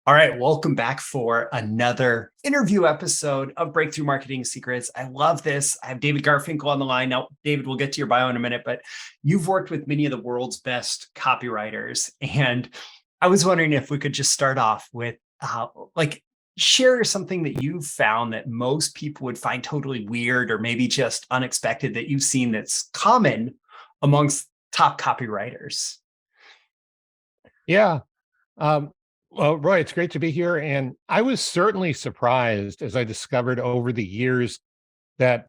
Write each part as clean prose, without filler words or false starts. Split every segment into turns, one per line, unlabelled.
All right, welcome back for another interview episode of Breakthrough Marketing Secrets. I love this. I have David Garfinkel on the line. Now, David, we'll get to your bio in a minute, but you've worked with many of the world's best copywriters. And I was wondering if we could just start off with share something that you've found that most people would find totally weird or maybe just unexpected that you've seen that's common amongst top copywriters.
Yeah. Well, Roy, it's great to be here. And I was certainly surprised as I discovered over the years that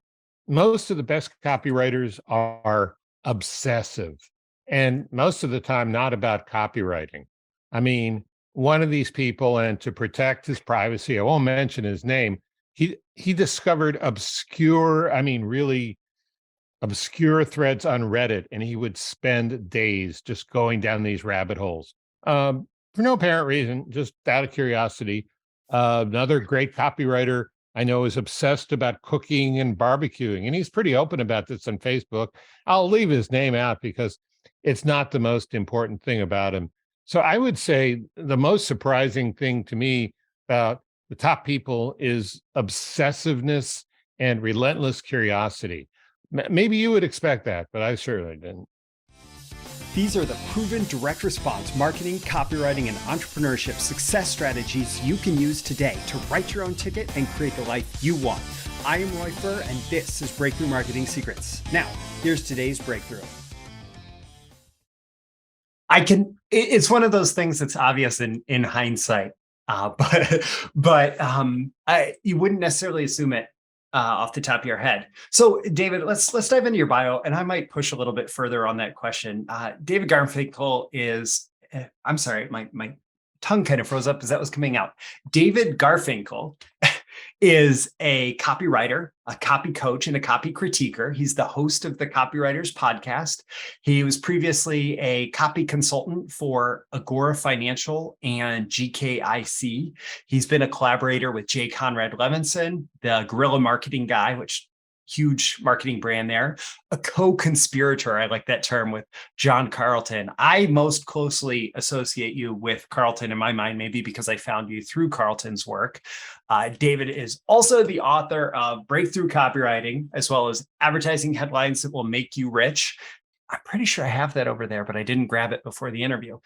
most of the best copywriters are obsessive and most of the time not about copywriting. I mean, one of these people, and to protect his privacy, I won't mention his name, he discovered really obscure threads on Reddit, and he would spend days just going down these rabbit holes. For no apparent reason, just out of curiosity. Another great copywriter I know is obsessed about cooking and barbecuing, and he's pretty open about this on Facebook. I'll leave his name out because it's not the most important thing about him. So I would say the most surprising thing to me about the top people is obsessiveness and relentless curiosity. Maybe you would expect that, but I certainly didn't.
These are the proven direct response marketing, copywriting, and entrepreneurship success strategies you can use today to write your own ticket and create the life you want. I am Roy Furr, and this is Breakthrough Marketing Secrets. Now, here's today's breakthrough.
It's one of those things that's obvious in hindsight, you wouldn't necessarily assume it off the top of your head. So, David, let's dive into your bio, and I might push a little bit further on that question. David Garfinkel is, I'm sorry, my tongue kind of froze up as that was coming out. David Garfinkel is a copywriter, a copy coach, and a copy critiquer. He's the host of the Copywriters podcast. He was previously a copy consultant for Agora Financial and GKIC. He's been a collaborator with J. Conrad Levinson, the Guerrilla Marketing Guy, which huge marketing brand there, a co-conspirator, I like that term, with John Carlton. I most closely associate you with Carlton in my mind, maybe because I found you through Carlton's work. David is also the author of Breakthrough Copywriting, as well as Advertising Headlines That Will Make You Rich. I'm pretty sure I have that over there, but I didn't grab it before the interview.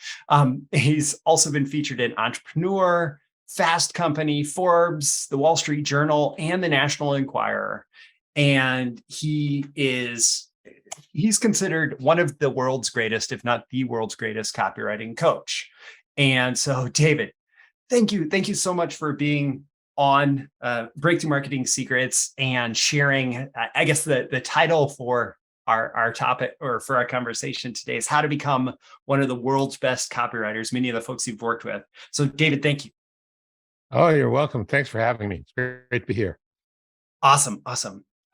He's also been featured in Entrepreneur, Fast Company, Forbes, the Wall Street Journal, and the National Enquirer. And he's considered one of the world's greatest, if not the world's greatest, copywriting coach. And so, David, thank you so much for being on Breakthrough Marketing Secrets and sharing. I guess the title for our topic, or for our conversation today, is how to become one of the world's best copywriters, many of the folks you've worked with. So, David, thank you.
Oh, you're welcome. Thanks for having me. It's great to be here.
Awesome.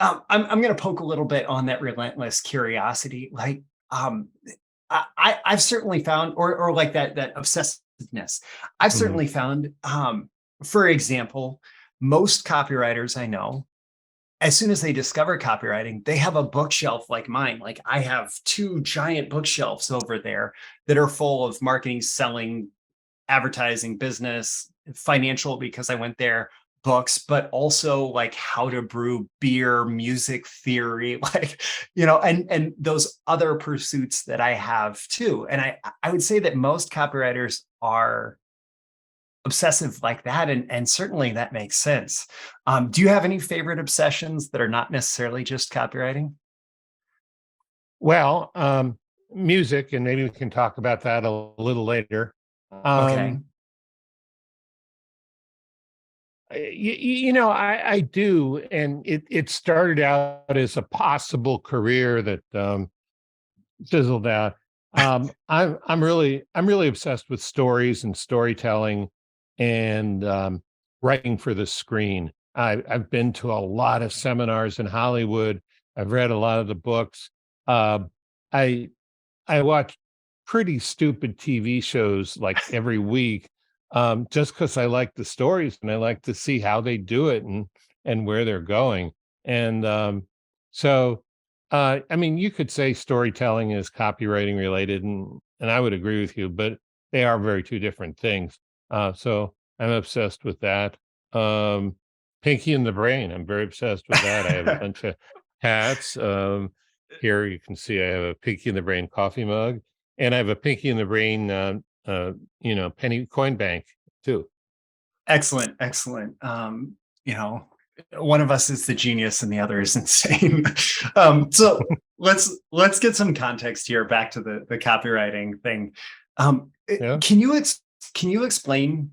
I'm going to poke a little bit on that relentless curiosity. I've certainly found, or like that obsessiveness. I've certainly found, for example, most copywriters I know, as soon as they discover copywriting, they have a bookshelf like mine. Like, I have 2 giant bookshelves over there that are full of marketing, selling, advertising, business, financial, because I went there, books, but also like how to brew beer, music theory, and those other pursuits that I have too. And I would say that most copywriters are obsessive like that. And certainly that makes sense. Do you have any favorite obsessions that are not necessarily just copywriting?
Well, music, and maybe we can talk about that a little later.
Okay.
I do, and it started out as a possible career that fizzled out. I'm really obsessed with stories and storytelling and writing for the screen. I've been to a lot of seminars in Hollywood. I've read a lot of the books. I watch pretty stupid TV shows like every week, just because I like the stories and I like to see how they do it and where they're going. And I mean, you could say storytelling is copywriting related, and I would agree with you, but they are very two different things. So I'm obsessed with that. Pinky in the Brain. I'm very obsessed with that. I have a bunch of hats. Here you can see I have a Pinky in the Brain coffee mug, and I have a Pinky in the Brain, penny coin bank too.
Excellent, excellent. You know, one of us is the genius and the other is insane. So let's get some context here back to the copywriting thing.
Yeah.
Can you explain,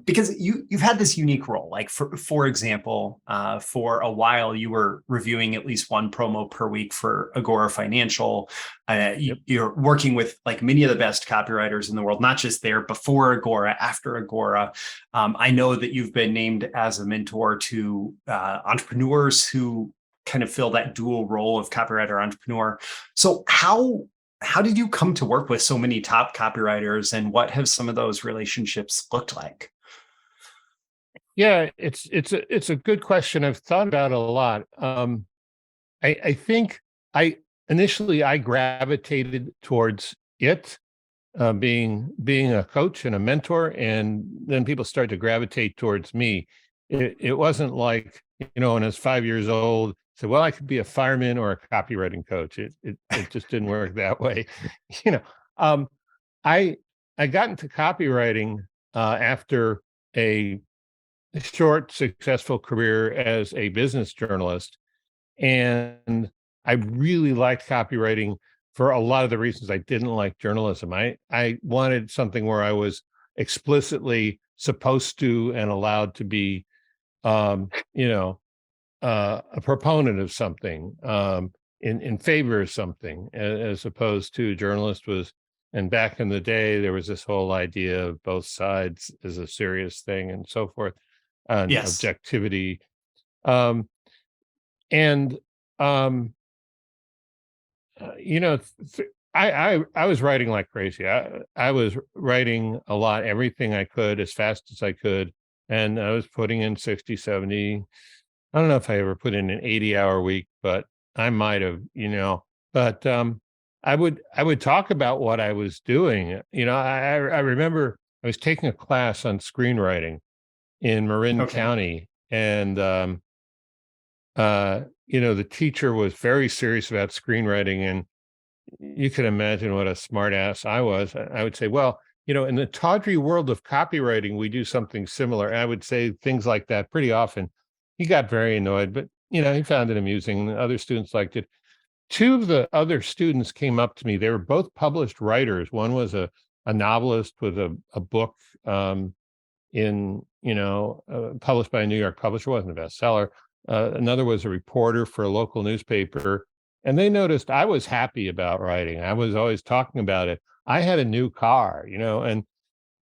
because you've had this unique role, like for example, for a while you were reviewing at least one promo per week for Agora Financial. You're working with like many of the best copywriters in the world, not just there before Agora, after Agora. I know that you've been named as a mentor to entrepreneurs who kind of fill that dual role of copywriter entrepreneur. So how did you come to work with so many top copywriters, and what have some of those relationships looked like?
Yeah, it's a good question. I've thought about it a lot. I think I gravitated towards it, being a coach and a mentor, and then people start to gravitate towards me. It wasn't like, when I was 5 years old, said, well, I could be a fireman or a copywriting coach. It just didn't work that way. I got into copywriting after a short, successful career as a business journalist. And I really liked copywriting for a lot of the reasons I didn't like journalism. I wanted something where I was explicitly supposed to and allowed to be, a proponent of something, in favor of something, as opposed to journalist was. And back in the day, there was this whole idea of both sides as a serious thing and so forth, and
Yes.
objectivity. I was writing like crazy. I was writing a lot, everything I could, as fast as I could. And I was putting in 60, 70. I don't know if I ever put in an 80-hour week, but I might have, but I would talk about what I was doing. I remember I was taking a class on screenwriting in Marin County, and the teacher was very serious about screenwriting, and you can imagine what a smart ass I was. I would say, well, in the tawdry world of copywriting, we do something similar. And I would say things like that pretty often. He got very annoyed, but he found it amusing. And other students liked it. Two of the other students came up to me. They were both published writers. One was a novelist with a book published by a New York publisher, wasn't a bestseller. Another was a reporter for a local newspaper. And they noticed I was happy about writing. I was always talking about it. I had a new car, and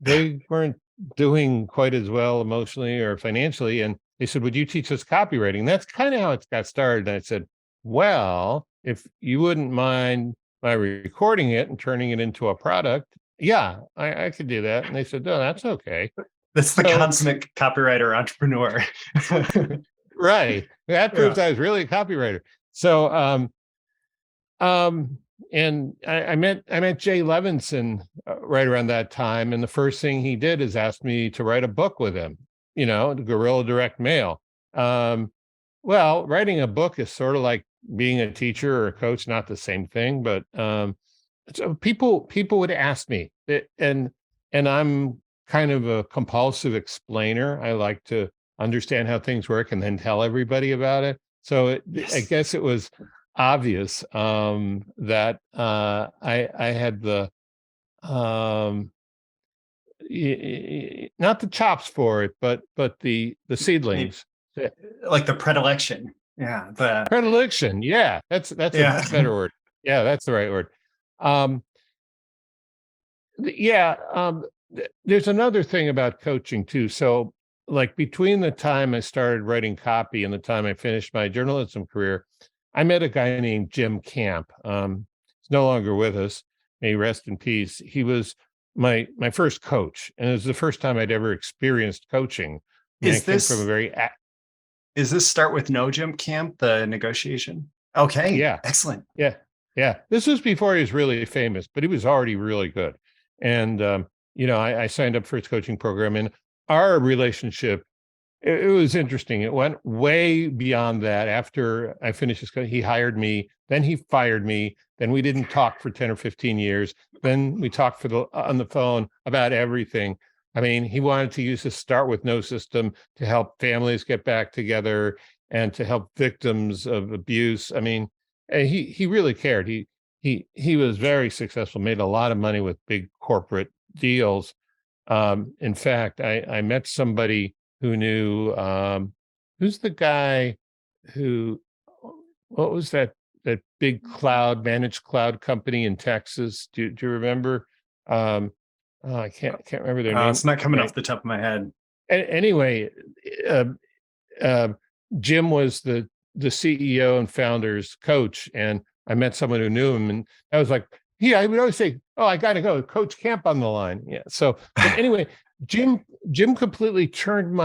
they weren't doing quite as well emotionally or financially. And they said, would you teach us copywriting? And that's kind of how it got started. And I said, well, if you wouldn't mind my recording it and turning it into a product, yeah, I could do that. And they said, no, that's okay.
That's the consummate copywriter entrepreneur.
Right. That proves I was really a copywriter. So, and I met Jay Levinson right around that time. And the first thing he did is ask me to write a book with him, guerrilla direct mail. Well, writing a book is sort of like being a teacher or a coach, not the same thing, but so people would ask me, and I'm kind of a compulsive explainer. I like to understand how things work and then tell everybody about it. So I guess it was obvious that I had the not the chops for it, but the seedlings,
like the predilection. Yeah, the
predilection. Yeah, that's a better word. Yeah, that's the right word. There's another thing about coaching too. So, like between the time I started writing copy and the time I finished my journalism career, I met a guy named Jim Camp. He's no longer with us. May he rest in peace. He was my first coach, and it was the first time I'd ever experienced coaching.
Is this Start with No Jim Camp, the negotiation? Okay.
Yeah.
Excellent.
Yeah. This was before he was really famous, but he was already really good. And I signed up for his coaching program, and our relationship, it was interesting. It went way beyond that. After I finished his, he hired me, then he fired me. Then we didn't talk for 10 or 15 years. Then we talked on the phone about everything. I mean, he wanted to use the Start With No system to help families get back together and to help victims of abuse. I mean, he really cared. He was very successful, made a lot of money with big corporate deals. In fact, I met somebody who knew, who's the guy who, what was that big managed cloud company in Texas? Do you remember? I can't remember their name.
It's not coming off the top of my head.
Anyway, Jim was the CEO and founder's coach, and I met someone who knew him, and I was like, I would always say, "Oh, I got to go, Coach Camp on the line." Yeah. So, but anyway, Jim completely turned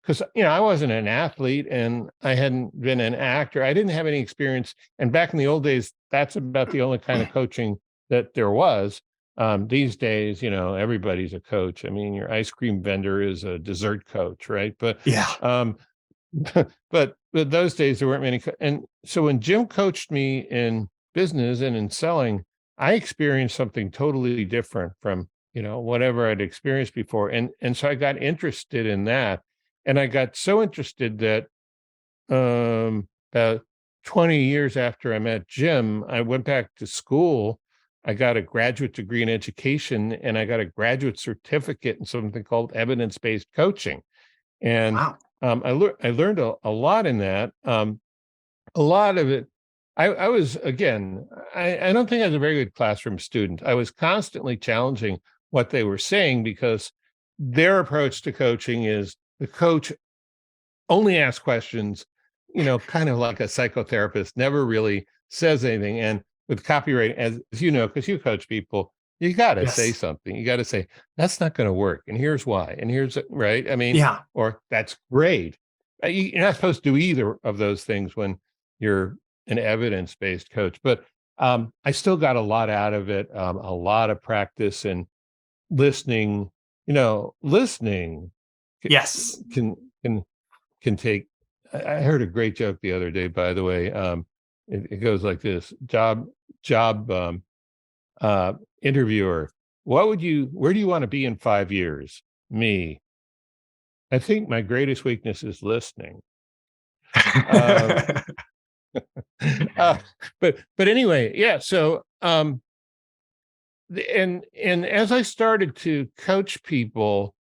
because I wasn't an athlete and I hadn't been an actor. I didn't have any experience, and back in the old days, that's about the only kind of coaching that there was. These days, everybody's a coach. I mean, your ice cream vendor is a dessert coach, right? But
yeah.
But those days there weren't many. And so when Jim coached me in business and in selling, I experienced something totally different from, whatever I'd experienced before. And so I got interested in that. And I got so interested that about 20 years after I met Jim, I went back to school. I got a graduate degree in education, and I got a graduate certificate in something called evidence-based coaching. And
wow.
I learned a lot in that. A lot of it, I was, again, I don't think I was a very good classroom student. I was constantly challenging what they were saying because their approach to coaching is the coach only asks questions, kind of like a psychotherapist, never really says anything. And with copywriting, as you know, because you coach people, you got to say something. You got to say, that's not going to work. And here's why. And here's right. I mean, or that's great. You're not supposed to do either of those things when you're an evidence-based coach. But I still got a lot out of it, a lot of practice and listening. Listening can take. I heard a great joke the other day, by the way. It goes like this: job interviewer, where do you want to be in 5 years? Me. I think my greatest weakness is listening. But anyway, yeah. So and as I started to coach people,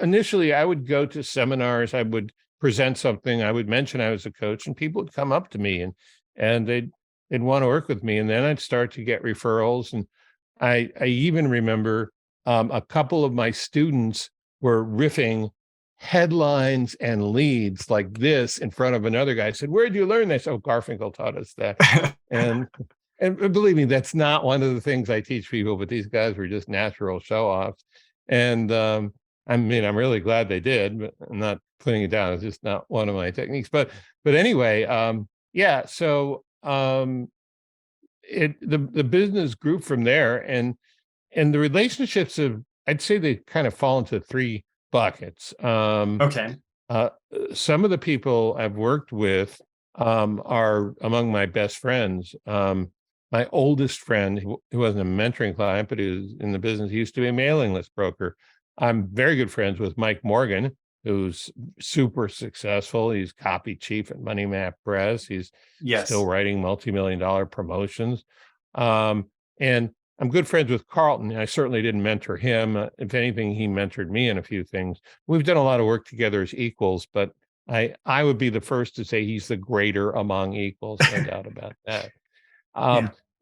initially I would go to seminars, I would present something, I would mention I was a coach, and people would come up to me and they'd want to work with me, and then I'd start to get referrals. And I even remember a couple of my students were riffing headlines and leads like this in front of another guy. I said, "Where'd you learn this?" "Oh, Garfinkel taught us that." and believe me, that's not one of the things I teach people, but these guys were just natural show-offs. And I'm really glad they did, but I'm not putting it down. It's just not one of my techniques. But anyway, yeah. So the business grew from there, and the relationships I'd say they kind of fall into 3 buckets.
Okay.
Some of the people I've worked with are among my best friends. My oldest friend, who wasn't a mentoring client, but he was in the business, he used to be a mailing list broker. I'm very good friends with Mike Morgan, who's super successful. He's copy chief at Money Map Press. He's still writing multi-million-dollar promotions. And I'm good friends with Carlton. I certainly didn't mentor him. If anything, he mentored me in a few things. We've done a lot of work together as equals, but I would be the first to say he's the greater among equals, no doubt about that.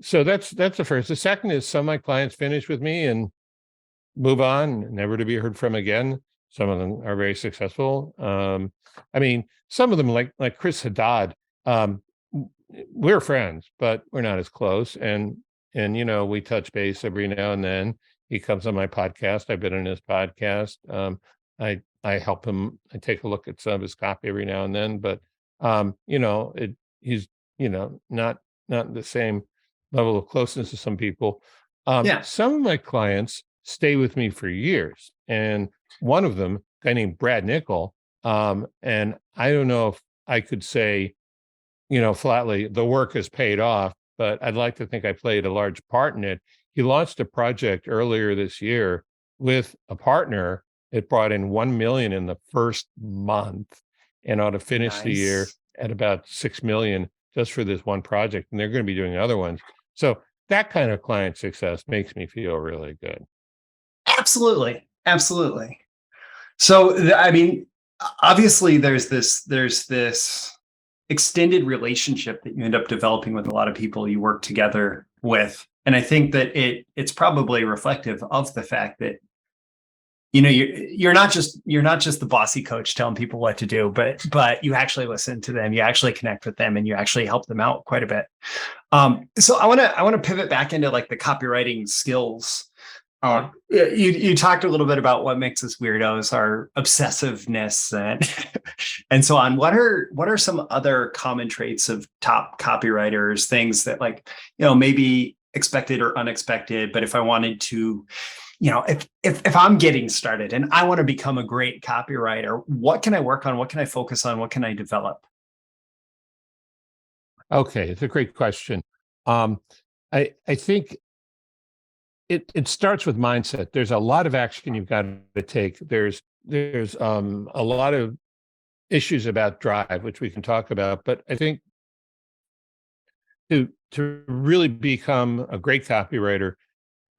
So that's the first. The second is some of my clients finish with me and move on, never to be heard from again. Some of them are very successful. Some of them, like Chris Haddad, we're friends, but we're not as close. And we touch base every now and then. He comes on my podcast. I've been on his podcast. I help him. I take a look at some of his copy every now and then, but he's not the same level of closeness to some people.
Yeah.
Some of my clients stay with me for years, and one of them, a guy named Brad Nickel, and I don't know if I could say, flatly, the work has paid off, but I'd like to think I played a large part in it. He launched a project earlier this year with a partner. It brought in 1 million in the first month and ought to finish the year
Nice.
at about 6 million just for this one project. And they're going to be doing other ones. So that kind of client success makes me feel really good.
Absolutely. Absolutely. So, I mean, obviously there's this extended relationship that you end up developing with a lot of people you work together with. And I think that it's probably reflective of the fact that, you're not just the bossy coach telling people what to do, but you actually listen to them, you actually connect with them, and you actually help them out quite a bit. So I want to pivot back into like the copywriting skills. You talked a little bit about what makes us weirdos, our obsessiveness and so on. What are some other common traits of top copywriters, things that maybe expected or unexpected, but if I wanted to, if I'm getting started and I want to become a great copywriter, what can I work on? What can I focus on? What can I develop?
Okay, it's a great question. I think it starts with mindset. There's a lot of action you've got to take. There's a lot of issues about drive, which we can talk about. But I think to really become a great copywriter,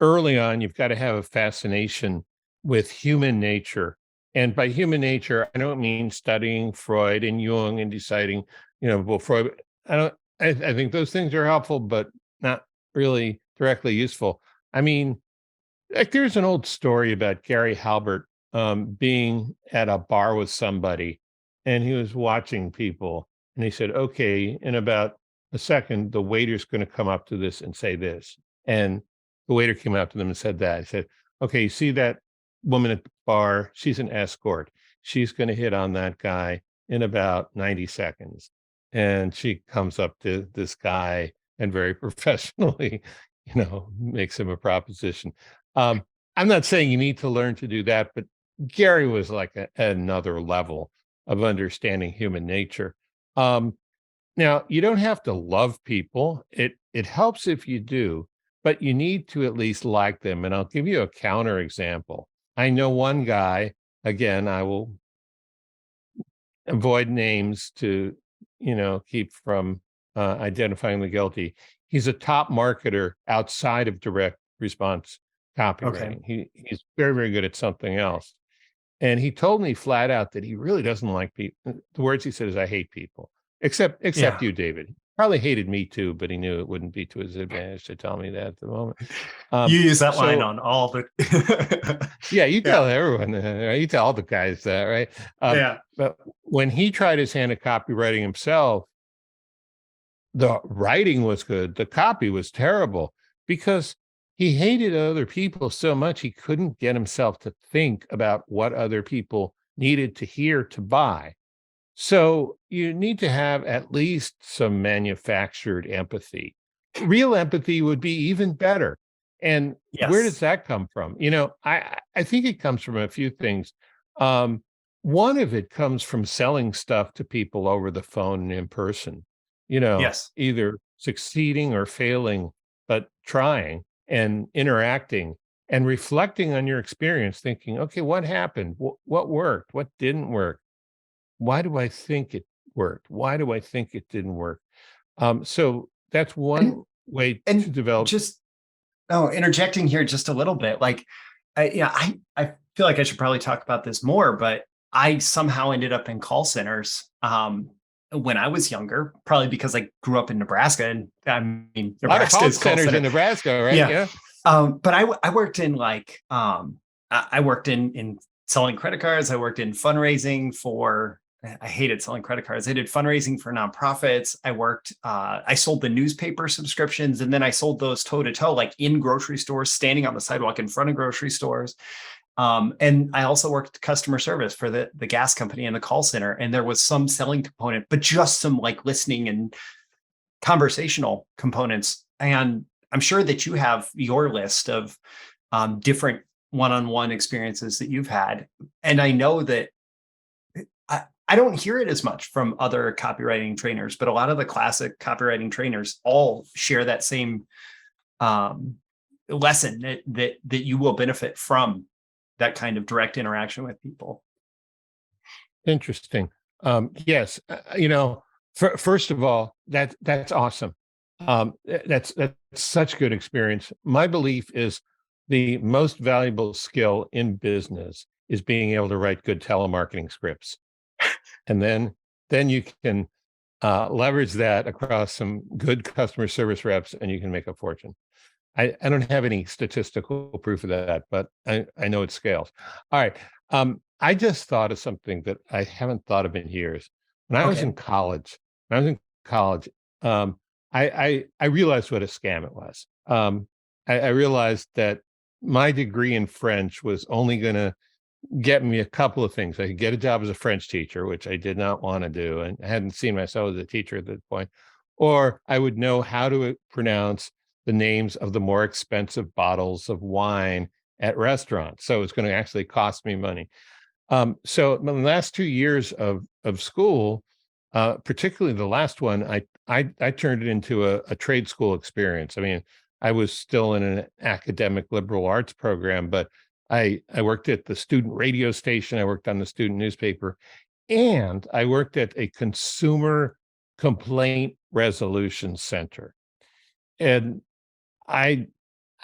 early on, you've got to have a fascination with human nature. And by human nature, I don't mean studying Freud and Jung and deciding, well, Freud. I think those things are helpful, but not really directly useful. I mean, like there's an old story about Gary Halbert being at a bar with somebody, and he was watching people, and he said, "Okay, in about a second, the waiter's going to come up to this and say this," and the waiter came up to them and said that. I said, "Okay, you see that woman at the bar? She's an escort. She's going to hit on that guy in about 90 seconds." And she comes up to this guy and very professionally, makes him a proposition. I'm not saying you need to learn to do that, but Gary was like another level of understanding human nature. Now, you don't have to love people. It helps if you do, but you need to at least like them. And I'll give you a counter example. I know one guy, again, I will avoid names to, keep from identifying the guilty. He's a top marketer outside of direct response copywriting.
Okay.
He's very, very good at something else. And he told me flat out that he really doesn't like people. The words he said is, "I hate people," except you, David. Probably hated me too, but he knew it wouldn't be to his advantage to tell me that at the moment.
You use that line on all the.
Yeah, you tell everyone, you tell all the guys that, right? But when he tried his hand at copywriting himself, the writing was good, the copy was terrible, because he hated other people so much he couldn't get himself to think about what other people needed to hear to buy. So you need to have at least some manufactured empathy. Real empathy would be even better. And where does that come from? I think it comes from a few things. One of it comes from selling stuff to people over the phone and in person, either succeeding or failing, but trying and interacting and reflecting on your experience, thinking, okay, what happened? What worked? What didn't work? Why do I think it worked? Why do I think it didn't work? So that's one way to develop.
Interjecting here just a little bit. Like, I feel like I should probably talk about this more, but I somehow ended up in call centers when I was younger, probably because I grew up in Nebraska, and I mean, Nebraska is call centers
in Nebraska, right?
Yeah. But I worked in I worked in selling credit cards. I worked in fundraising I hated selling credit cards. I did fundraising for nonprofits. I sold the newspaper subscriptions, and then I sold those toe to toe, like in grocery stores, standing on the sidewalk in front of grocery stores. And I also worked customer service for the gas company and the call center. And there was some selling component, but just some like listening and conversational components. And I'm sure that you have your list of different one-on-one experiences that you've had. And I know that I don't hear it as much from other copywriting trainers, but a lot of the classic copywriting trainers all share that same lesson that you will benefit from that kind of direct interaction with people.
Interesting. Yes, first of all, that's awesome. That's such good experience. My belief is the most valuable skill in business is being able to write good telemarketing scripts, and then you can leverage that across some good customer service reps, and you can make a fortune. I don't have any statistical proof of that, but I know it scales. All right. I just thought of something that I haven't thought of in years. When I was in college, I realized what a scam it was. I realized that my degree in French was only going to get me a couple of things. I could get a job as a French teacher, which I did not want to do, and I hadn't seen myself as a teacher at that point. Or I would know how to pronounce the names of the more expensive bottles of wine at restaurants. So it's going to actually cost me money. So in the last 2 years of school, particularly the last one, I turned it into a trade school experience. I mean, I was still in an academic liberal arts program, but I worked at the student radio station. I worked on the student newspaper, and I worked at a consumer complaint resolution center. And I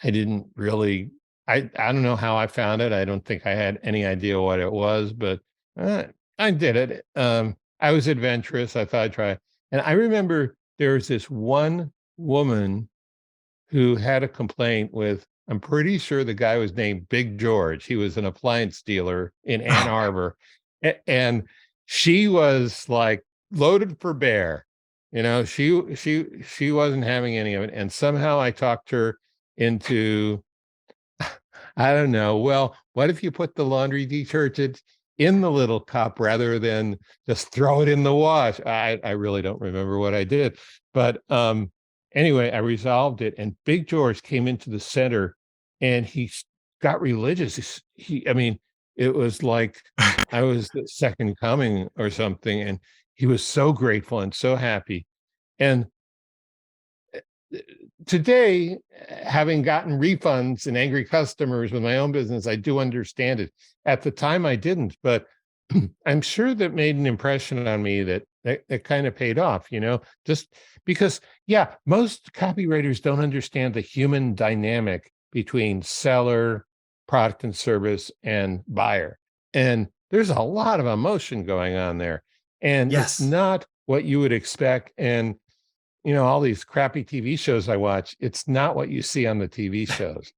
didn't really, I don't know how I found it. I don't think I had any idea what it was, but I did it. I was adventurous. I thought I'd try. And I remember there was this one woman who had a complaint with, I'm pretty sure the guy was named Big George. He was an appliance dealer in Ann Arbor. And she was like loaded for bear. She wasn't having any of it. And somehow I talked her into, I don't know, well, what if you put the laundry detergent in the little cup rather than just throw it in the wash? I really don't remember what I did. But anyway, I resolved it. And Big George came into the center and he got religious. It was like I was the second coming or something. And he was so grateful and so happy. And today, having gotten refunds and angry customers with my own business, I do understand it. At the time, I didn't, but I'm sure that made an impression on me that kind of paid off, just because, most copywriters don't understand the human dynamic between seller, product and service, and buyer. And there's a lot of emotion going on there. And It's not what you would expect. And all these crappy TV shows I watch, it's not what you see on the TV shows.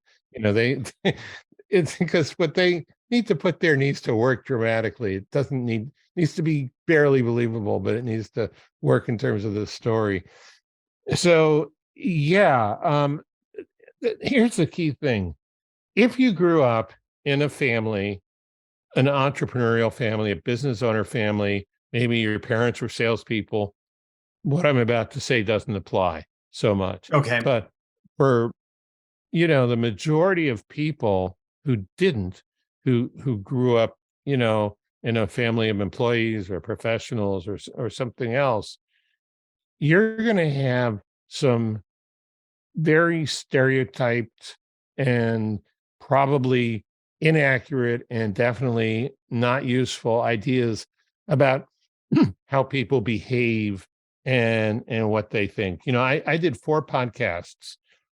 It's because what they need to put there needs to work dramatically. It needs to be barely believable, but it needs to work in terms of the story. So, here's the key thing. If you grew up in a family, an entrepreneurial family, a business owner family, maybe your parents were salespeople, what I'm about to say doesn't apply so much.
Okay.
But for, the majority of people who didn't, who grew up, in a family of employees or professionals or something else, you're going to have some very stereotyped and probably inaccurate and definitely not useful ideas about how people behave and what they think. I did 4 podcasts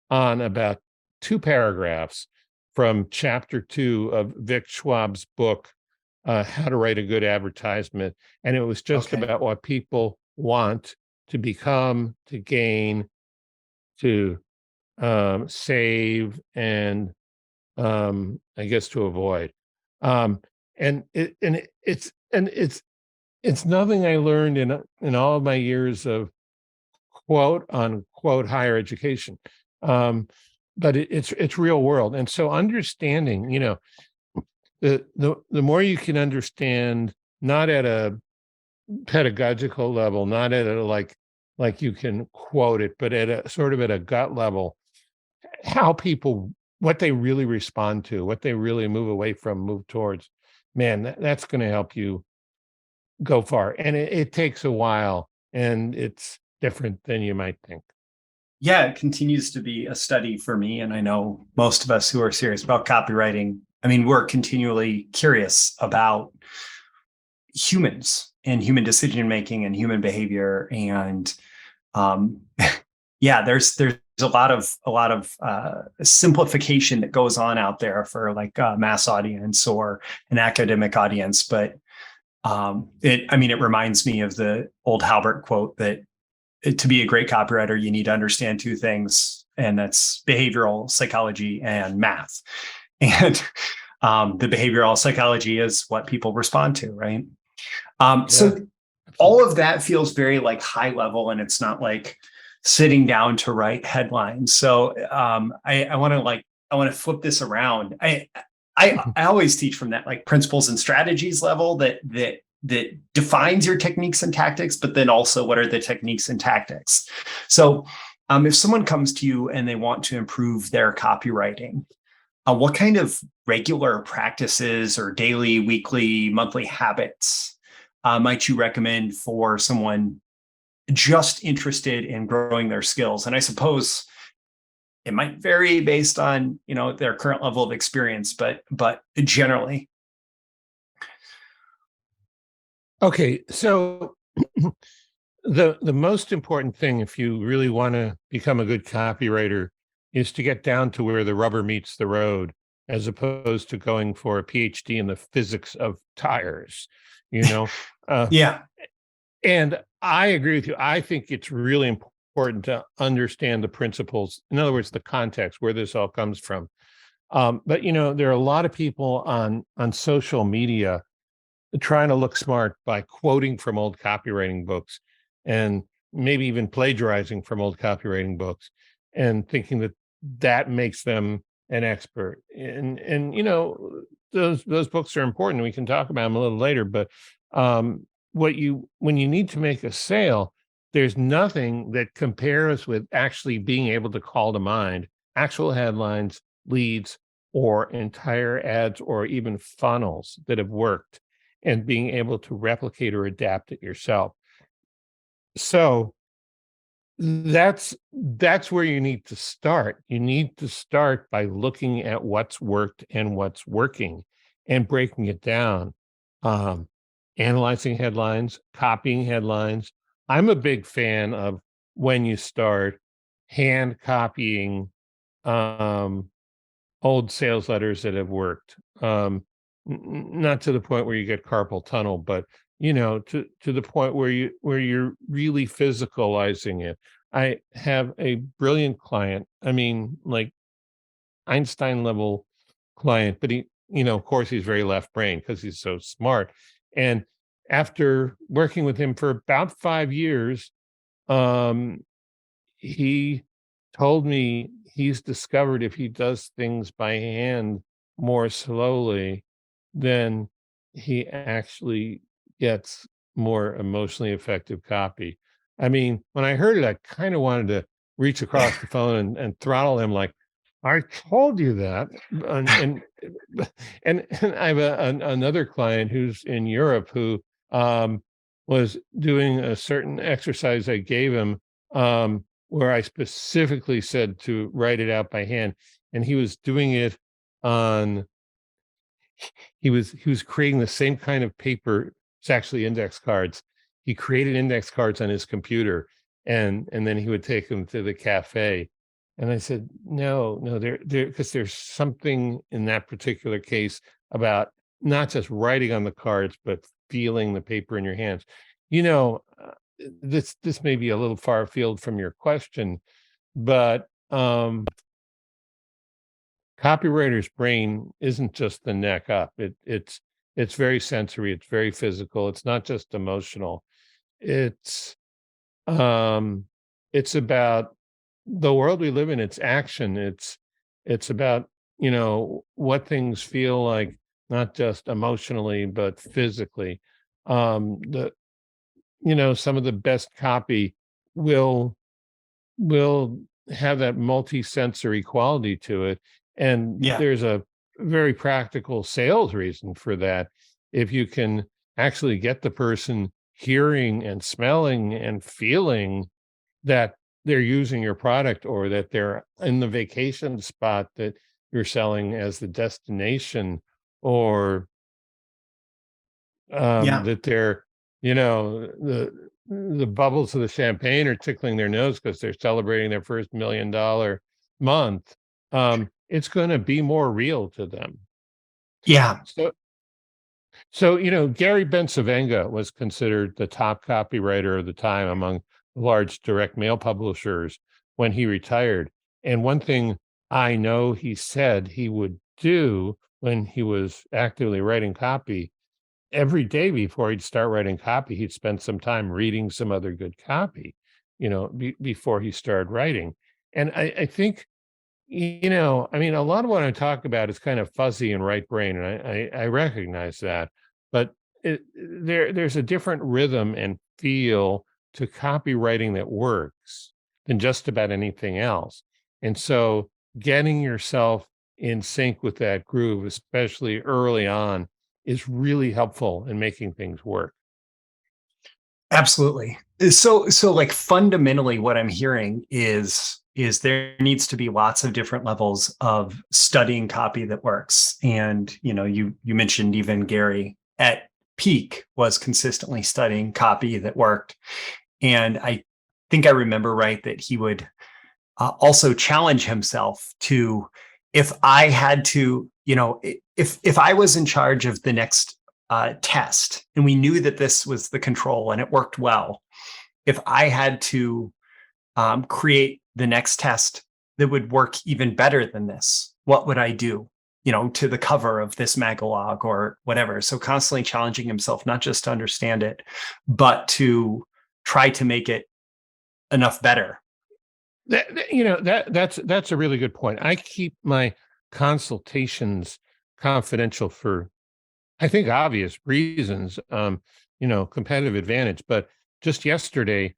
on about 2 paragraphs from chapter 2 of Vic Schwab's book, How to Write a Good Advertisement. And it was just about what people want to become, to gain, to save, and I guess to avoid. It's nothing I learned in all of my years of quote unquote higher education, but it's real world. And so understanding, the more you can understand, not at a pedagogical level, not at a like like you can quote it, but at a sort of at a gut level, how people, what they really respond to, what they really move away from, move towards, man, that's going to help you go far. And it takes a while, and it's different than you might think.
Yeah, it continues to be a study for me. And I know most of us who are serious about copywriting, I mean, we're continually curious about humans and human decision making and human behavior. And yeah, there's a lot of simplification that goes on out there for like a mass audience or an academic audience. But it reminds me of the old Halbert quote that to be a great copywriter, you need to understand two things, and that's behavioral psychology and math. And the behavioral psychology is what people respond to, right? So all of that feels very like high level, and it's not like sitting down to write headlines. So I want to flip this around. I always teach from that like principles and strategies level that defines your techniques and tactics, but then also what are the techniques and tactics. So if someone comes to you and they want to improve their copywriting, what kind of regular practices or daily, weekly, monthly habits might you recommend for someone just interested in growing their skills? And I suppose it might vary based on, their current level of experience, but generally.
Okay, so the most important thing, if you really want to become a good copywriter, is to get down to where the rubber meets the road, as opposed to going for a PhD in the physics of tires,
Yeah.
And I agree with you. I think it's really important to understand the principles. In other words, the context where this all comes from. But there are a lot of people on social media trying to look smart by quoting from old copywriting books, and maybe even plagiarizing from old copywriting books, and thinking that makes them an expert. And those books are important. We can talk about them a little later, but when you need to make a sale, there's nothing that compares with actually being able to call to mind actual headlines, leads, or entire ads, or even funnels that have worked, and being able to replicate or adapt it yourself. So that's where you need to start. You need to start by looking at what's worked and what's working, and breaking it down. Analyzing headlines, copying headlines. I'm a big fan of, when you start, hand copying old sales letters that have worked. Not to the point where you get carpal tunnel, but to the point where you're really physicalizing it. I have a brilliant client. I mean, like Einstein level client, but he, of course, he's very left brain because he's so smart. And after working with him for about 5 years, he told me he's discovered if he does things by hand more slowly, then he actually gets more emotionally effective copy. I mean, when I heard it, I kind of wanted to reach across the phone and throttle him, like, I told you that. And I have another client who's in Europe who was doing a certain exercise I gave him, where I specifically said to write it out by hand, and he was doing it on. He was creating the same kind of paper. It's actually index cards. He created index cards on his computer, and then he would take them to the cafe. And I said, no, there, because there's something in that particular case about not just writing on the cards, but feeling the paper in your hands. This may be a little far afield from your question, but copywriter's brain isn't just the neck up. It's very sensory. It's very physical. It's not just emotional. It's about the world we live in. It's action. It's about what things feel like, not just emotionally but physically. Some of the best copy will will have that multi-sensory quality to it. And
Yeah.
there's a very practical sales reason for that. If you can actually get the person hearing and smelling and feeling that they're using your product, or that they're in the vacation spot that you're selling as the destination, or
Yeah.
that they're, the bubbles of the champagne are tickling their nose because they're celebrating their first $1 million month. It's going to be more real to them.
Yeah.
So, Gary Bencivenga was considered the top copywriter of the time among large direct mail publishers when he retired. And one thing I know he said he would do when he was actively writing copy, every day before he'd start writing copy, he'd spend some time reading some other good copy, before he started writing. And I think, a lot of what I talk about is kind of fuzzy and right brain, and I recognize that, but there's a different rhythm and feel to copywriting that works than just about anything else. And so getting yourself in sync with that groove, especially early on, is really helpful in making things work.
Absolutely. So like fundamentally what I'm hearing is there needs to be lots of different levels of studying copy that works. And you mentioned even Gary at peak was consistently studying copy that worked. And I think I remember right that he would also challenge himself to, if I had to, if I was in charge of the next test, and we knew that this was the control and it worked well, if I had to create the next test that would work even better than this, what would I do? To the cover of this magalog or whatever. So constantly challenging himself, not just to understand it, but to try to make it enough better.
That's a really good point. I keep my consultations confidential for, I think, obvious reasons, competitive advantage. But just yesterday,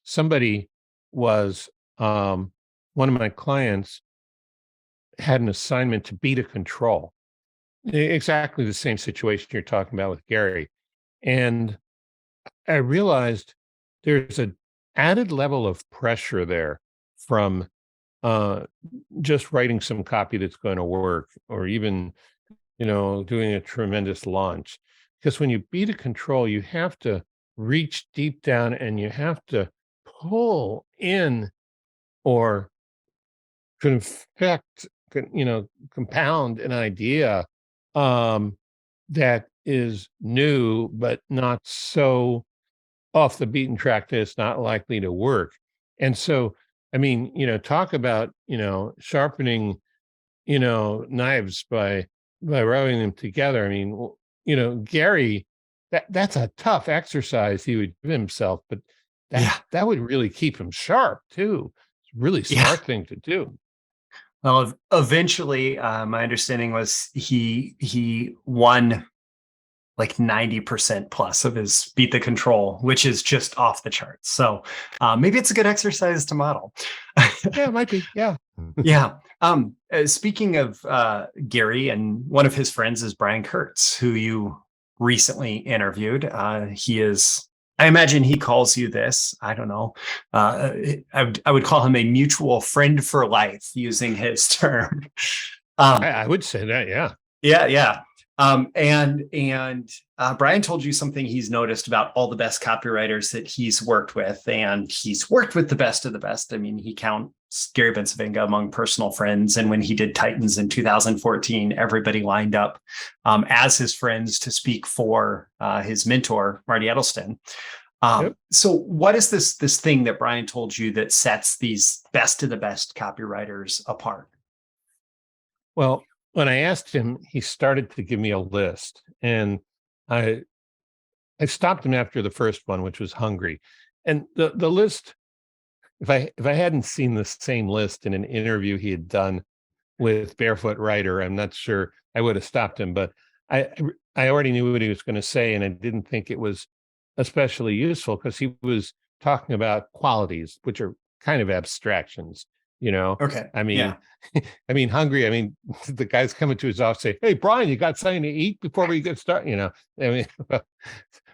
somebody was, one of my clients had an assignment to beat a control. Exactly the same situation you're talking about with Gary. And I realized there's an added level of pressure there from just writing some copy that's going to work, or even, doing a tremendous launch. Because when you beat a control, you have to reach deep down and you have to pull in, or compound an idea that is new, but not so off the beaten track that it's not likely to work. And so, talk about, sharpening, knives by rubbing them together. Gary, that's a tough exercise he would give himself, but that would really keep him sharp too. It's a really smart thing to do.
Well, eventually, my understanding was he won like 90% plus of his beat the control, which is just off the charts. So maybe it's a good exercise to model.
Yeah, it might be. Yeah.
Yeah. Speaking of Gary, and one of his friends is Brian Kurtz, who you recently interviewed. He is, I imagine he calls you this, I don't know. I would call him a mutual friend for life, using his term.
I would say that. Yeah.
Yeah. And Brian told you something he's noticed about all the best copywriters that he's worked with, and he's worked with the best of the best. He counts Gary Bencivenga among personal friends. And when he did Titans in 2014, everybody lined up as his friends to speak for his mentor, Marty Edelston.
Yep.
So what is this thing that Brian told you that sets these best of the best copywriters apart?
Well, when I asked him, he started to give me a list, and I stopped him after the first one, which was hungry. And the list, if I hadn't seen the same list in an interview he had done with Barefoot Writer, I'm not sure I would have stopped him. But I already knew what he was going to say, and I didn't think it was especially useful, because he was talking about qualities, which are kind of abstractions,
Okay.
I mean,
Yeah.
I mean, hungry. I mean, the guy's coming to his office, say, "Hey, Brian, you got something to eat before we get started?" I mean,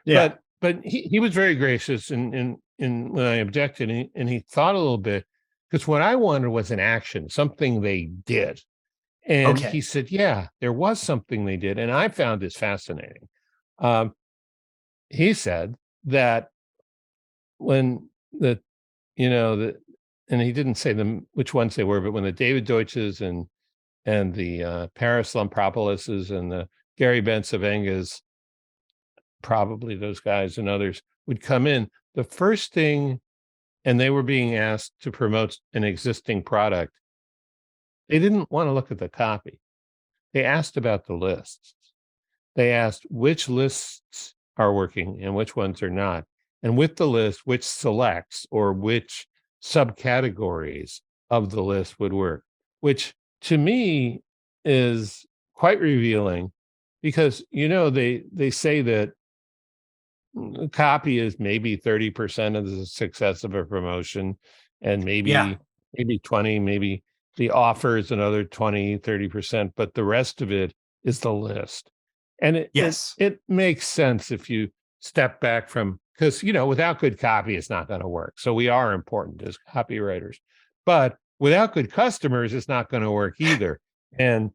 Yeah.
but he was very gracious in when I objected, and he thought a little bit, because what I wanted was an action, something they did. And he
Okay.
said, yeah, there was something they did. And I found this fascinating. Um, he said that when and he didn't say them which ones they were, but when the David Deutsches and the Paris Lampropolises and the Gary Bensavengas, probably those guys and others, would come in, the first thing, and they were being asked to promote an existing product, they didn't want to look at the copy. They asked about the lists. They asked which lists are working and which ones are not. And with the list, which selects or which subcategories of the list would work, which to me is quite revealing, because, they say that copy is maybe 30% of the success of a promotion, and
Yeah.
maybe 20, maybe the offer is another 20, 30%, but the rest of it is the list. And
Yes.
it makes sense if you step back from, because, without good copy, it's not going to work. So we are important as copywriters, but without good customers, it's not going to work either. And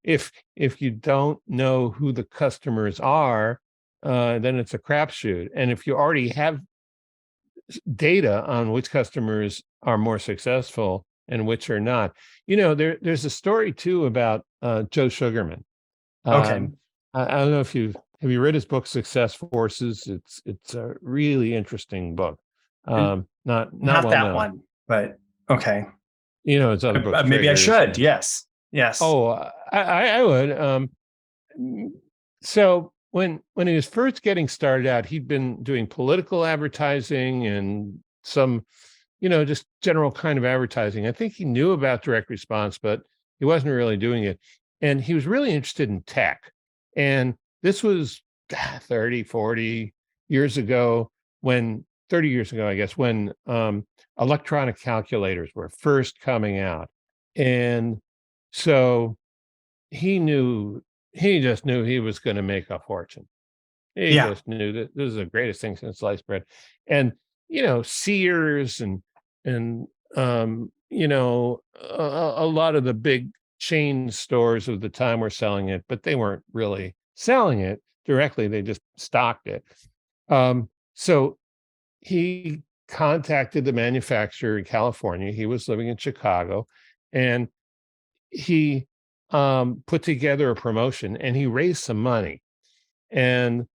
if you don't know who the customers are, then it's a crapshoot. And if you already have data on which customers are more successful and which are not, there's a story too about Joe Sugarman.
Okay.
I don't know if have you read his book Success Forces. It's a really interesting book. Not
Not
well
that
known.
one, but okay.
His other books.
Maybe I
Triggers.
should. Yes. Yes.
Oh, I would. So when he was first getting started out, he'd been doing political advertising and some, just general kind of advertising. I think he knew about direct response, but he wasn't really doing it. And he was really interested in tech. And this was 30, 40 years ago, 30 years ago, I guess, when electronic calculators were first coming out. And so he just knew he was going to make a fortune. He just knew that this is the greatest thing since sliced bread. And, Sears and a lot of the big chain stores of the time were selling it, but they weren't really selling it directly. They just stocked it. So he contacted the manufacturer in California. He was living in Chicago, and he put together a promotion, and he raised some money. And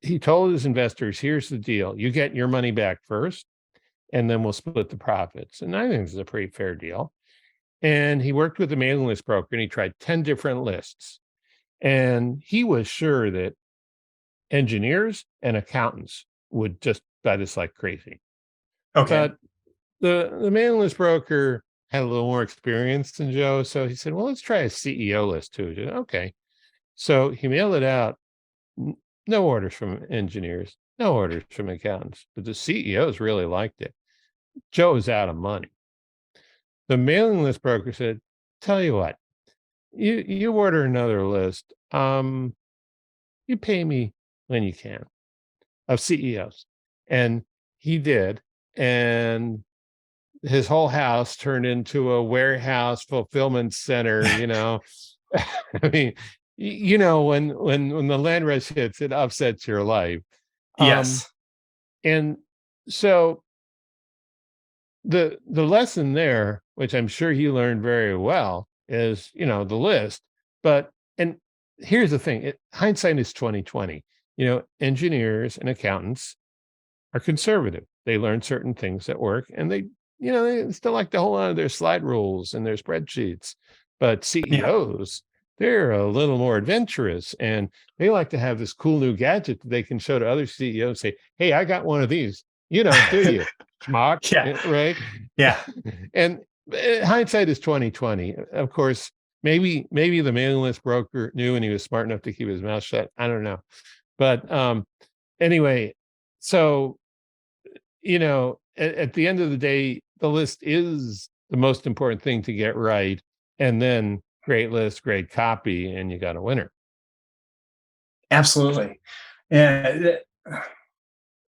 he told his investors, here's the deal. You get your money back first, and then we'll split the profits. And I think this is a pretty fair deal. And he worked with a mailing list broker, and he tried 10 different lists. And he was sure that engineers and accountants would just buy this like crazy.
Okay.
But the mailing list broker had a little more experience than Joe. So he said, well, let's try a CEO list too. Okay. So he mailed it out. No orders from engineers, no orders from accountants, but the CEOs really liked it. Joe was out of money. The mailing list broker said, tell you what, you order another list. You pay me when you can, of CEOs. And he did. And his whole house turned into a warehouse fulfillment center, I mean, when the land rush hits, it upsets your life.
Yes.
And so the lesson there, which I'm sure he learned very well, is, the list. And here's the thing, hindsight is 20/20. Engineers and accountants are conservative. They learn certain things that work, and they still like to hold on to their slide rules and their spreadsheets. But CEOs, they're a little more adventurous, and they like to have this cool new gadget that they can show to other CEOs and say, hey, I got one of these. You don't, do you? Schmuck, right?
Yeah.
And hindsight is 20/20. Of course, maybe the mailing list broker knew, and he was smart enough to keep his mouth shut. I don't know. But anyway, So, at the end of the day, the list is the most important thing to get right. And then great list, great copy, and you got a winner.
Absolutely. And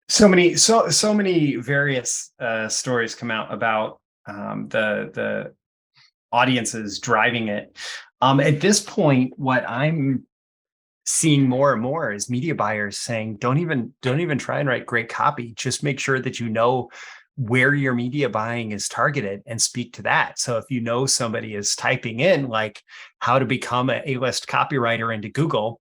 so many various stories come out about the audiences driving it. At this point, what I'm seeing more and more is media buyers saying, don't even try and write great copy. Just make sure that you know where your media buying is targeted and speak to that. So if you know somebody is typing in like how to become an A-list copywriter into Google,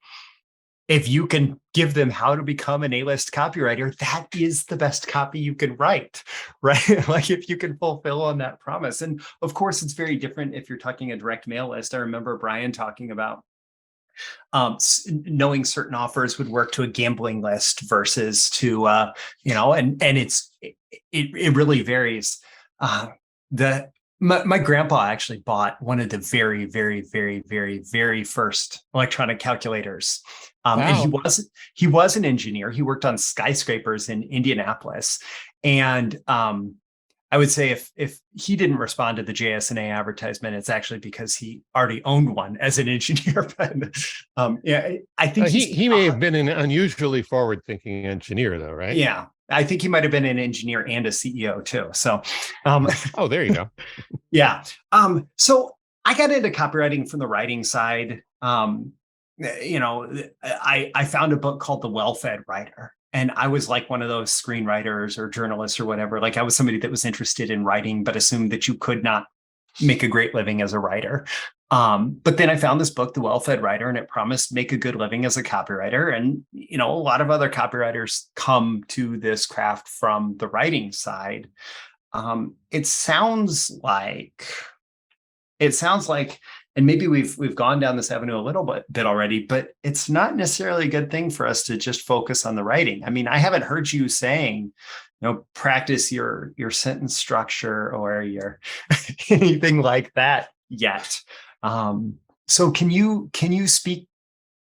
if you can give them how to become an A-list copywriter, that is the best copy you can write, right? Like if you can fulfill on that promise. And of course, it's very different if you're talking a direct mail list. I remember Brian talking about knowing certain offers would work to a gambling list versus to, and it really varies. My grandpa actually bought one of the very, very, very, very, very first electronic calculators. And he was an engineer. He worked on skyscrapers in Indianapolis. And I would say if he didn't respond to the JSNA advertisement, it's actually because he already owned one as an engineer. But I think
he may have been an unusually forward-thinking engineer, though, right?
Yeah, I think he might have been an engineer and a CEO too. So,
oh, there you go.
Yeah. So I got into copywriting from the writing side. I found a book called The Well-Fed Writer. And I was like one of those screenwriters or journalists or whatever. Like I was somebody that was interested in writing, but assumed that you could not make a great living as a writer. But then I found this book, The Well-Fed Writer, and it promised make a good living as a copywriter. And, a lot of other copywriters come to this craft from the writing side. It sounds like, and maybe we've gone down this avenue a little bit already, but it's not necessarily a good thing for us to just focus on the writing. I mean, I haven't heard you saying, practice your sentence structure or your anything like that yet. So can you speak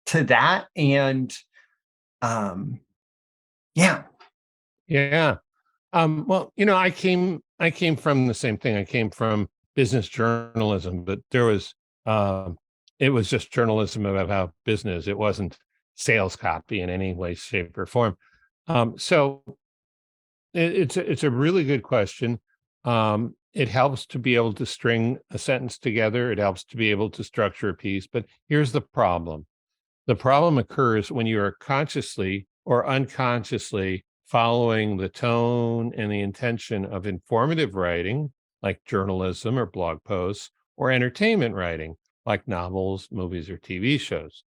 to that? And yeah.
Well, I came from the same thing. I came from business journalism, but it was just journalism about business. It wasn't sales copy in any way, shape, or form. So it's a really good question. It helps to be able to string a sentence together. It helps to be able to structure a piece. But here's the problem. The problem occurs when you are consciously or unconsciously following the tone and the intention of informative writing, like journalism or blog posts, or entertainment writing, like novels, movies, or TV shows.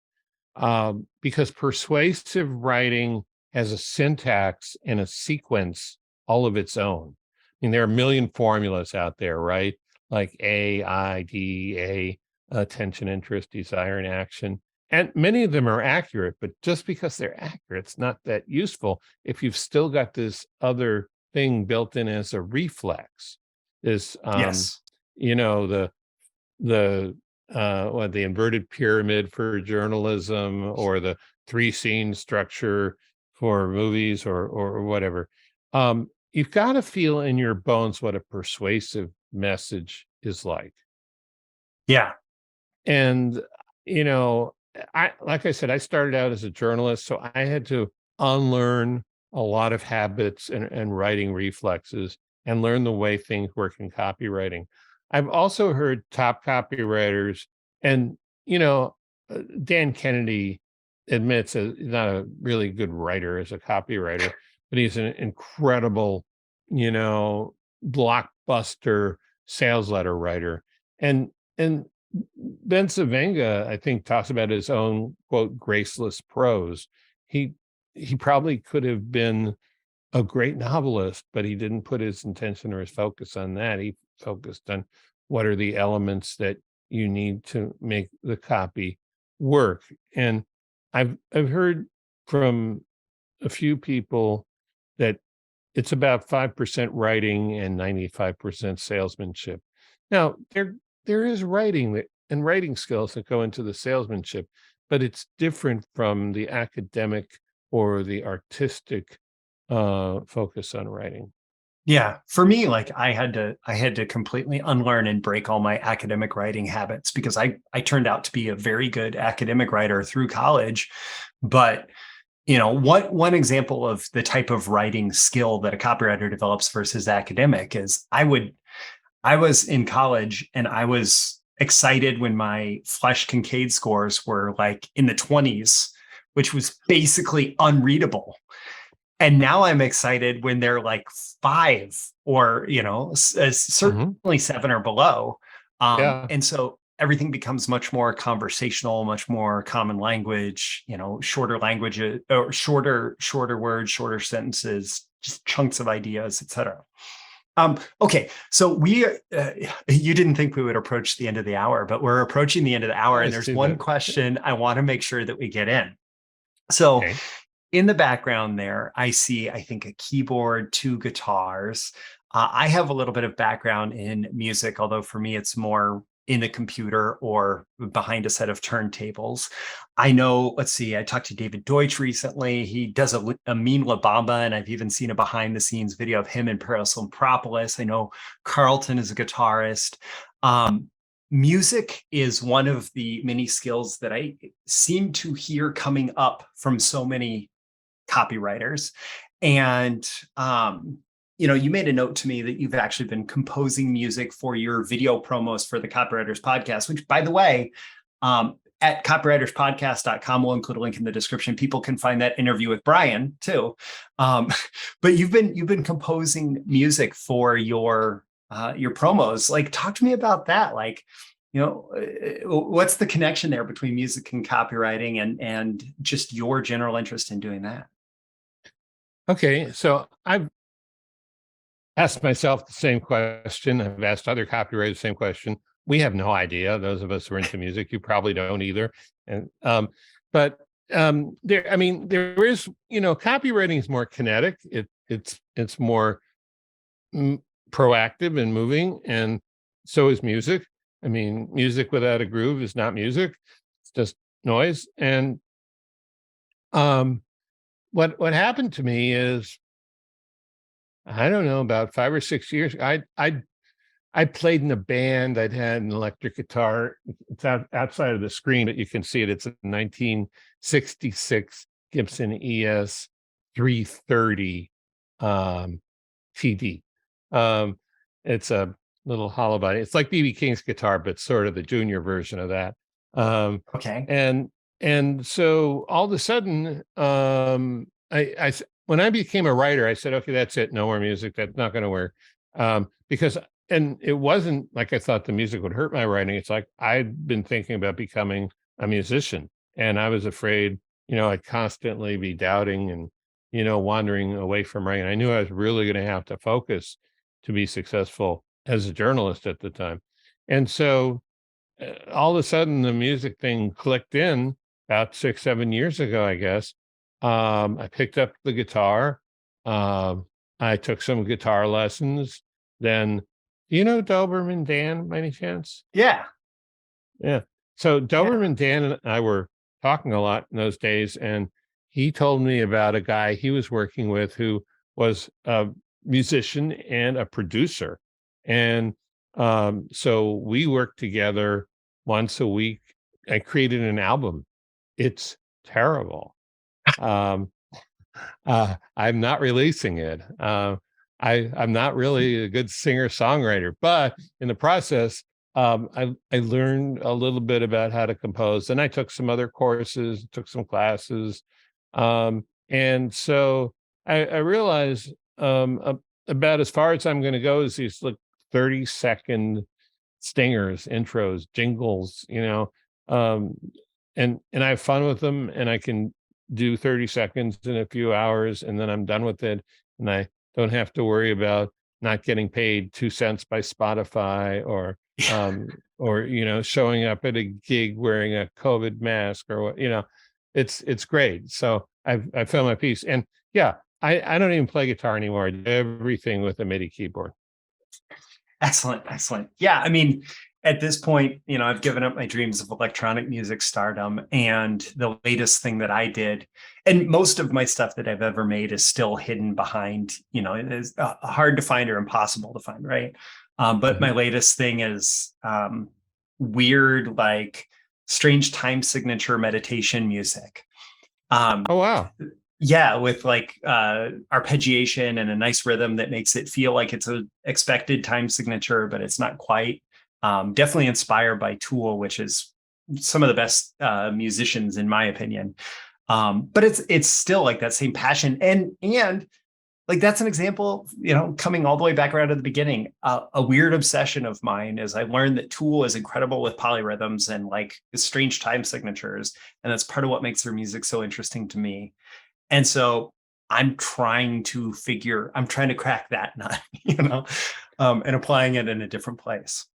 Because persuasive writing has a syntax and a sequence all of its own. I mean, there are a million formulas out there, right? Like A, I, D, A, attention, interest, desire, and action. And many of them are accurate, but just because they're accurate, it's not that useful if you've still got this other thing built in as a reflex. Is
Yes.
The inverted pyramid for journalism, or the 3-scene structure for movies, or whatever. You've got to feel in your bones what a persuasive message is like.
Yeah.
And, like I said, I started out as a journalist, so I had to unlearn a lot of habits and writing reflexes and learn the way things work in copywriting. I've also heard top copywriters, and, Dan Kennedy admits he's not a really good writer as a copywriter, but he's an incredible, blockbuster sales letter writer. And Ben Savenga, I think, talks about his own, quote, graceless prose. He probably could have been a great novelist, but he didn't put his intention or his focus on that. He focused on what are the elements that you need to make the copy work. And I've heard from a few people that it's about 5% writing and 95% salesmanship. Now, there is writing and writing skills that go into the salesmanship, but it's different from the academic or the artistic focus on writing.
Yeah, for me, like I had to completely unlearn and break all my academic writing habits, because I turned out to be a very good academic writer through college. But one example of the type of writing skill that a copywriter develops versus academic is I was in college and I was excited when my Flesch Kincaid scores were like in the 20s, which was basically unreadable. And now I'm excited when they're like 5 or, certainly 7 or below.
Yeah.
And so everything becomes much more conversational, much more common language, shorter language, or shorter words, shorter sentences, just chunks of ideas, etc. Okay, so you didn't think we would approach the end of the hour, but we're approaching the end of the hour, and there's one question I want to make sure that we get in. So. Okay. In the background there, I see, I think, a keyboard, 2 guitars. I have a little bit of background in music, although for me, it's more in a computer or behind a set of turntables. I know, let's see, I talked to David Deutsch recently. He does a mean La Bamba, and I've even seen a behind the scenes video of him in Parasymparopolis. I know Carlton is a guitarist. Music is one of the many skills that I seem to hear coming up from so many copywriters. And, you made a note to me that you've actually been composing music for your video promos for the Copywriters podcast, which, by the way, at copywriterspodcast.com, we'll include a link in the description. People can find that interview with Brian too. But you've been composing music for your promos. Like, talk to me about that. Like, what's the connection there between music and copywriting, and just your general interest in doing that?
Okay, so I've asked myself the same question. I've asked other copywriters the same question. We have no idea. Those of us who are into music, you probably don't either. And there is, copywriting is more kinetic. It's more proactive and moving, and so is music. I mean, music without a groove is not music; it's just noise. And what happened to me is, I don't know, about 5 or 6 years. I played in a band. I'd had an electric guitar. It's outside of the screen, but you can see it. It's a 1966 Gibson ES 330 TD. It's a little hollow body. It's like B.B. King's guitar, but sort of the junior version of that.
Okay.
And so all of a sudden, I when I became a writer, I said, okay, that's it. No more music. That's not going to work. And it wasn't like I thought the music would hurt my writing. It's like I'd been thinking about becoming a musician, and I was afraid, I'd constantly be doubting and, wandering away from writing. I knew I was really going to have to focus to be successful as a journalist at the time. And so all of a sudden the music thing clicked in about 6, 7 years ago, I guess. I picked up the guitar. I took some guitar lessons. Then, do you know Doberman Dan by any chance?
Yeah.
Yeah. So Doberman Dan and I were talking a lot in those days, and he told me about a guy he was working with who was a musician and a producer. And so we worked together once a week. I created an album. It's terrible. I'm not releasing it. I'm not really a good singer-songwriter, but in the process, I learned a little bit about how to compose, and I took some other courses, took some classes. And so I realized about as far as I'm going to go is these 30-second stingers, intros, jingles, and I have fun with them, and I can do 30 seconds in a few hours, and then I'm done with it. And I don't have to worry about not getting paid 2 cents by Spotify or showing up at a gig wearing a COVID mask or what, it's great. So I found my piece. And yeah, I don't even play guitar anymore. I do everything with a MIDI keyboard.
Excellent. Yeah. I mean, at this point, I've given up my dreams of electronic music stardom, and the latest thing that I did, and most of my stuff that I've ever made is still hidden behind, it is hard to find or impossible to find, right? But my latest thing is weird, like strange time signature meditation music.
Oh, wow.
Yeah, with like arpeggiation and a nice rhythm that makes it feel like it's a expected time signature, but it's not quite. Definitely inspired by Tool, which is some of the best musicians in my opinion. But it's still like that same passion, and like that's an example, coming all the way back around to the beginning. A weird obsession of mine is I learned that Tool is incredible with polyrhythms and like strange time signatures, and that's part of what makes their music so interesting to me. And so I'm trying to crack that nut, and applying it in a different place.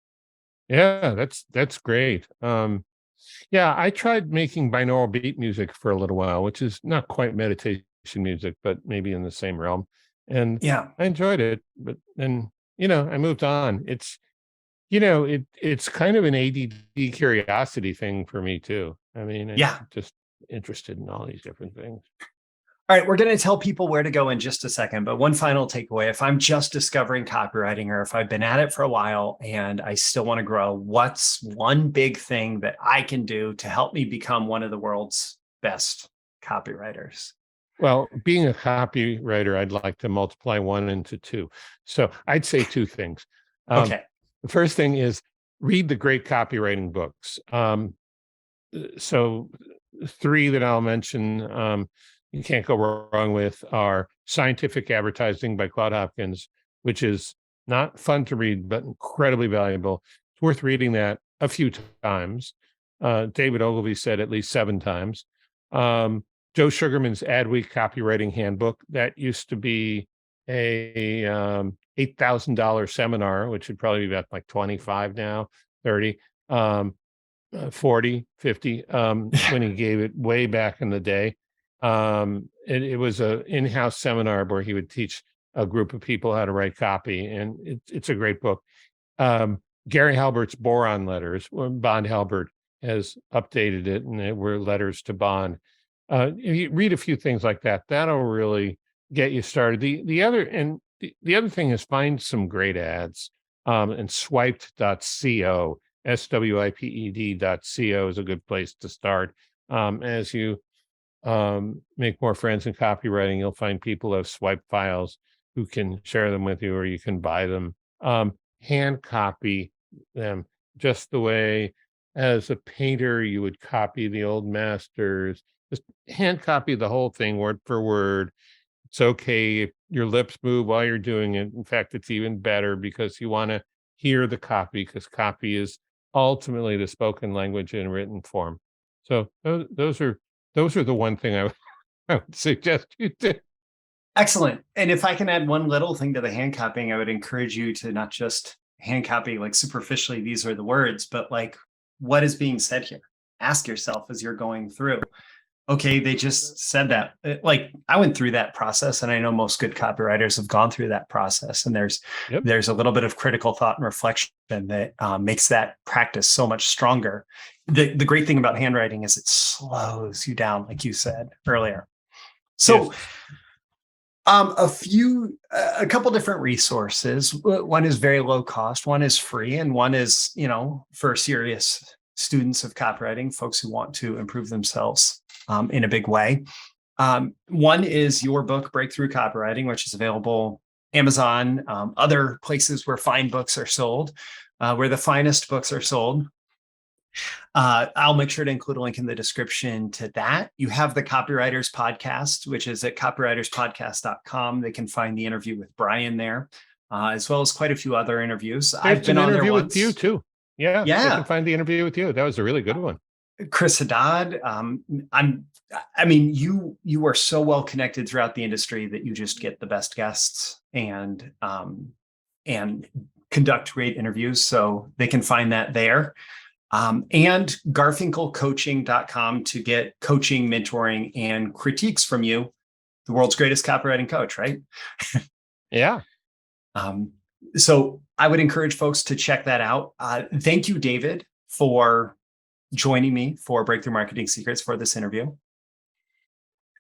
Yeah, that's great. Yeah, I tried making binaural beat music for a little while, which is not quite meditation music, but maybe in the same realm. And
Yeah.
I enjoyed it, but then, I moved on. It's kind of an ADD curiosity thing for me too. I mean, I'm just interested in all these different things.
All right, we're going to tell people where to go in just a second, but one final takeaway. If I'm just discovering copywriting, or if I've been at it for a while and I still want to grow, what's one big thing that I can do to help me become one of the world's best copywriters?
Well, being a copywriter, I'd like to multiply 1 into 2. So I'd say 2 things.
Okay.
The first thing is read the great copywriting books. So 3 that I'll mention, you can't go wrong with, are Scientific Advertising by Claude Hopkins, which is not fun to read, but incredibly valuable. It's worth reading that a few times. David Ogilvy said at least 7 times. Joe Sugarman's Adweek Copywriting Handbook, that used to be a $8,000 seminar, which would probably be about like 25 now, 30, 40, 50, when he gave it way back in the day. It was an in-house seminar where he would teach a group of people how to write copy, and it's a great book. Gary Halbert's Boron Letters, Bond Halbert has updated it, and it were letters to Bond. You read a few things like that. That'll really get you started. The other thing is find some great ads. And swiped.co, swiped.co is a good place to start. As you make more friends in copywriting, you'll find people who have swipe files who can share them with you, or you can buy them. Hand copy them just the way as a painter you would copy the old masters. Just hand copy the whole thing word for word. It's okay if your lips move while you're doing it. In fact, it's even better because you want to hear the copy, because copy is ultimately the spoken language in written form. So those are the one thing I would suggest you do.
Excellent. And if I can add one little thing to the hand copying, I would encourage you to not just hand copy like superficially, these are the words, but like, what is being said here? Ask yourself as you're going through. Okay, they just said that. Like, I went through that process, and I know most good copywriters have gone through that process. And there's a little bit of critical thought and reflection that makes that practice so much stronger. The great thing about handwriting is it slows you down, like you said earlier. So, a couple different resources. One is very low cost, one is free, and one is, for serious students of copywriting, folks who want to improve themselves in a big way. One is your book, Breakthrough Copywriting, which is available Amazon, other places where fine books are sold, where the finest books are sold. I'll make sure to include a link in the description to that. You have the Copywriters podcast, which is at copywriterspodcast.com. They can find the interview with Brian there, as well as quite a few other interview I've been on there once.
With you too. Yeah. They can find the interview with you. That was a really good one.
Chris Haddad. You are so well connected throughout the industry that you just get the best guests and conduct great interviews. So they can find that there. And garfinkelcoaching.com to get coaching, mentoring, and critiques from you, the world's greatest copywriting coach, right?
Yeah.
So I would encourage folks to check that out. Thank you, David, for joining me for Breakthrough Marketing Secrets for this interview.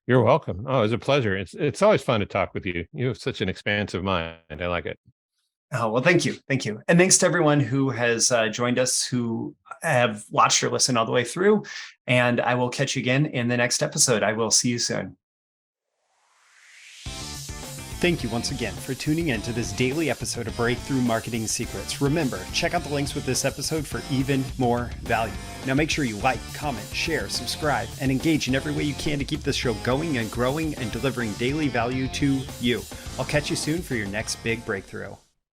You're welcome. Oh, it was a pleasure. It's always fun to talk with you. You have such an expansive mind. I like it.
Oh, well, thank you. Thank you. And thanks to everyone who has joined us, who have watched or listened all the way through. And I will catch you again in the next episode. I will see you soon.
Thank you once again for tuning in to this daily episode of Breakthrough Marketing Secrets. Remember, check out the links with this episode for even more value. Now make sure you like, comment, share, subscribe, and engage in every way you can to keep this show going and growing and delivering daily value to you. I'll catch you soon for your next big breakthrough.